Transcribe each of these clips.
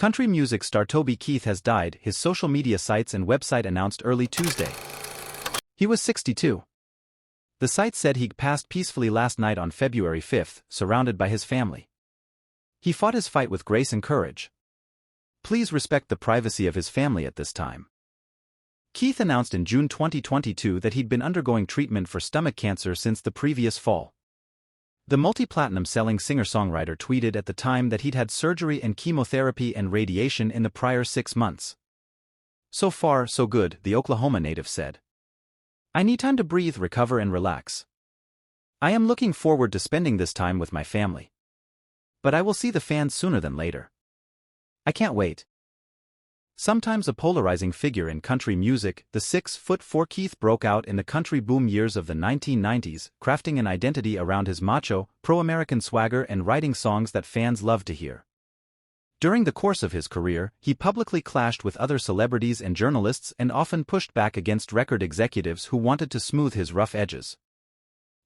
Country music star Toby Keith has died, his social media sites and website announced early Tuesday. He was 62. The site said he passed peacefully last night on February 5, surrounded by his family. He fought his fight with grace and courage. Please respect the privacy of his family at this time. Keith announced in June 2022 that he'd been undergoing treatment for stomach cancer since the previous fall. The multi-platinum selling singer-songwriter tweeted at the time that he'd had surgery and chemotherapy and radiation in the prior 6 months. "So far, so good," the Oklahoma native said. "I need time to breathe, recover and relax. I am looking forward to spending this time with my family. But I will see the fans sooner than later. I can't wait." Sometimes a polarizing figure in country music, the 6'4" Keith broke out in the country boom years of the 1990s, crafting an identity around his macho, pro-American swagger and writing songs that fans loved to hear. During the course of his career, he publicly clashed with other celebrities and journalists and often pushed back against record executives who wanted to smooth his rough edges.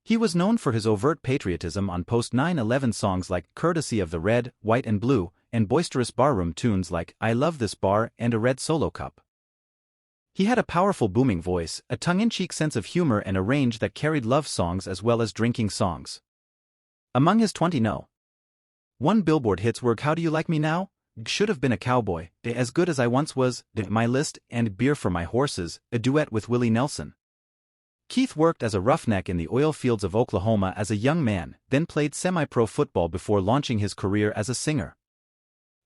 He was known for his overt patriotism on post-9/11 songs like Courtesy of the Red, White and Blue, and boisterous barroom tunes like I Love This Bar and A Red Solo Cup. He had a powerful booming voice, a tongue-in-cheek sense of humor and a range that carried love songs as well as drinking songs. Among his 20 No.1 Billboard hits were How Do You Like Me Now?, Should Have Been a Cowboy, As Good As I Once Was, My List, and Beer for My Horses, a duet with Willie Nelson. Keith worked as a roughneck in the oil fields of Oklahoma as a young man, then played semi-pro football before launching his career as a singer.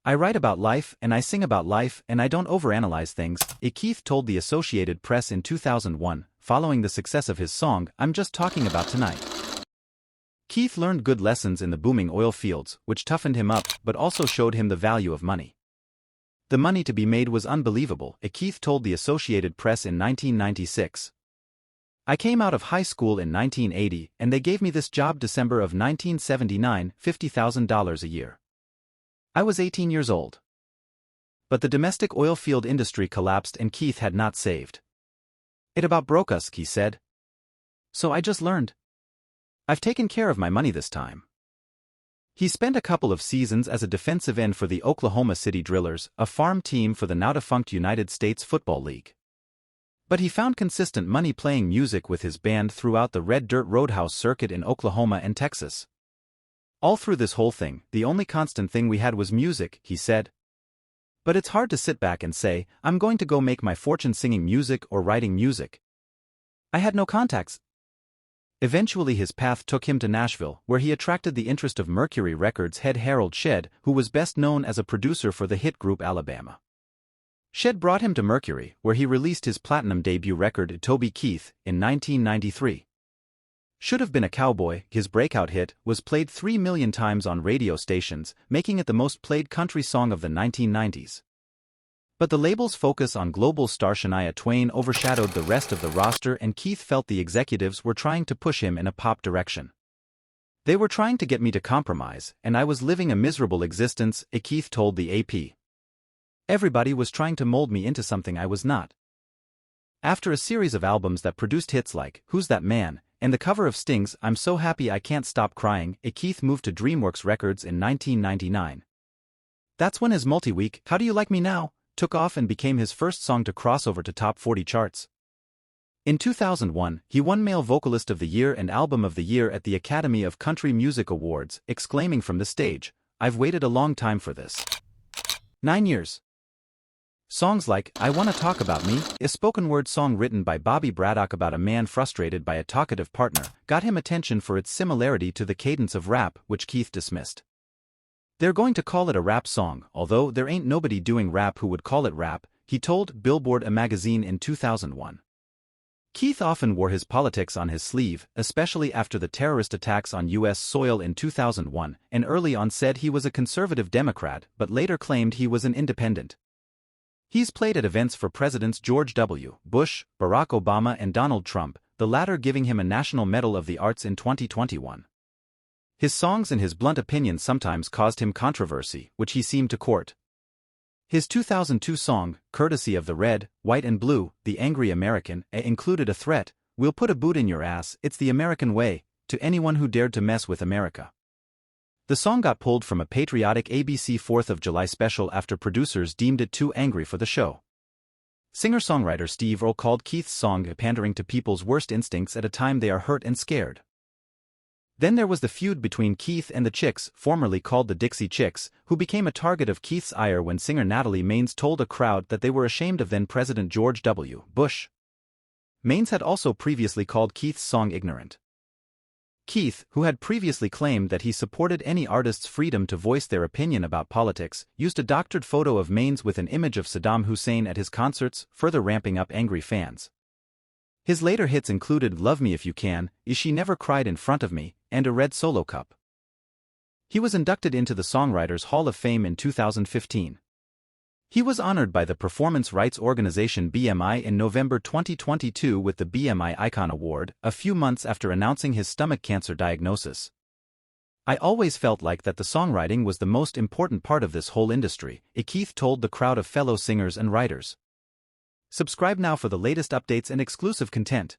"I write about life and I sing about life and I don't overanalyze things," Keith told the Associated Press in 2001, following the success of his song, I'm Just Talking About Tonight. Keith learned good lessons in the booming oil fields, which toughened him up but also showed him the value of money. "The money to be made was unbelievable," Keith told the Associated Press in 1996. "I came out of high school in 1980 and they gave me this job December of 1979, $50,000 a year. I was 18 years old. But the domestic oil field industry collapsed and Keith had not saved. It about broke us," he said. "So I just learned. I've taken care of my money this time." He spent a couple of seasons as a defensive end for the Oklahoma City Drillers, a farm team for the now-defunct United States Football League. But he found consistent money playing music with his band throughout the Red Dirt Roadhouse circuit in Oklahoma and Texas. "All through this whole thing, the only constant thing we had was music," he said. "But it's hard to sit back and say, I'm going to go make my fortune singing music or writing music. I had no contacts." Eventually his path took him to Nashville, where he attracted the interest of Mercury Records head Harold Shedd, who was best known as a producer for the hit group Alabama. Shedd brought him to Mercury, where he released his platinum debut record Toby Keith in 1993. Should Have Been a Cowboy, his breakout hit, was played 3 million times on radio stations, making it the most played country song of the 1990s. But the label's focus on global star Shania Twain overshadowed the rest of the roster and Keith felt the executives were trying to push him in a pop direction. "They were trying to get me to compromise, and I was living a miserable existence," Keith told the AP. "Everybody was trying to mold me into something I was not." After a series of albums that produced hits like Who's That Man? And the cover of Sting's I'm So Happy I Can't Stop Crying, Keith moved to DreamWorks Records in 1999. That's when his multi-week How Do You Like Me Now? Took off and became his first song to cross over to top 40 charts. In 2001, he won Male Vocalist of the Year and Album of the Year at the Academy of Country Music Awards, exclaiming from the stage, "I've waited a long time for this. 9 years." Songs like I Wanna Talk About Me, a spoken-word song written by Bobby Braddock about a man frustrated by a talkative partner, got him attention for its similarity to the cadence of rap, which Keith dismissed. "They're going to call it a rap song, although there ain't nobody doing rap who would call it rap," he told Billboard a magazine in 2001. Keith often wore his politics on his sleeve, especially after the terrorist attacks on U.S. soil in 2001, and early on said he was a conservative Democrat but later claimed he was an independent. He's played at events for Presidents George W. Bush, Barack Obama and Donald Trump, the latter giving him a National Medal of the Arts in 2021. His songs and his blunt opinions sometimes caused him controversy, which he seemed to court. His 2002 song, Courtesy of the Red, White and Blue, The Angry American, included a threat, "We'll put a boot in your ass, it's the American way," to anyone who dared to mess with America. The song got pulled from a patriotic ABC 4th of July special after producers deemed it too angry for the show. Singer-songwriter Steve Earle called Keith's song pandering to people's worst instincts at a time they are hurt and scared. Then there was the feud between Keith and the Chicks, formerly called the Dixie Chicks, who became a target of Keith's ire when singer Natalie Maines told a crowd that they were ashamed of then-President George W. Bush. Maines had also previously called Keith's song ignorant. Keith, who had previously claimed that he supported any artist's freedom to voice their opinion about politics, used a doctored photo of Maines with an image of Saddam Hussein at his concerts, further ramping up angry fans. His later hits included Love Me If You Can, Is She Never Cried in Front of Me, and A Red Solo Cup. He was inducted into the Songwriters Hall of Fame in 2015. He was honored by the performance rights organization BMI in November 2022 with the BMI Icon Award, a few months after announcing his stomach cancer diagnosis. I always felt like that the songwriting was the most important part of this whole industry, Keith told the crowd of fellow singers and writers. Subscribe now for the latest updates and exclusive content.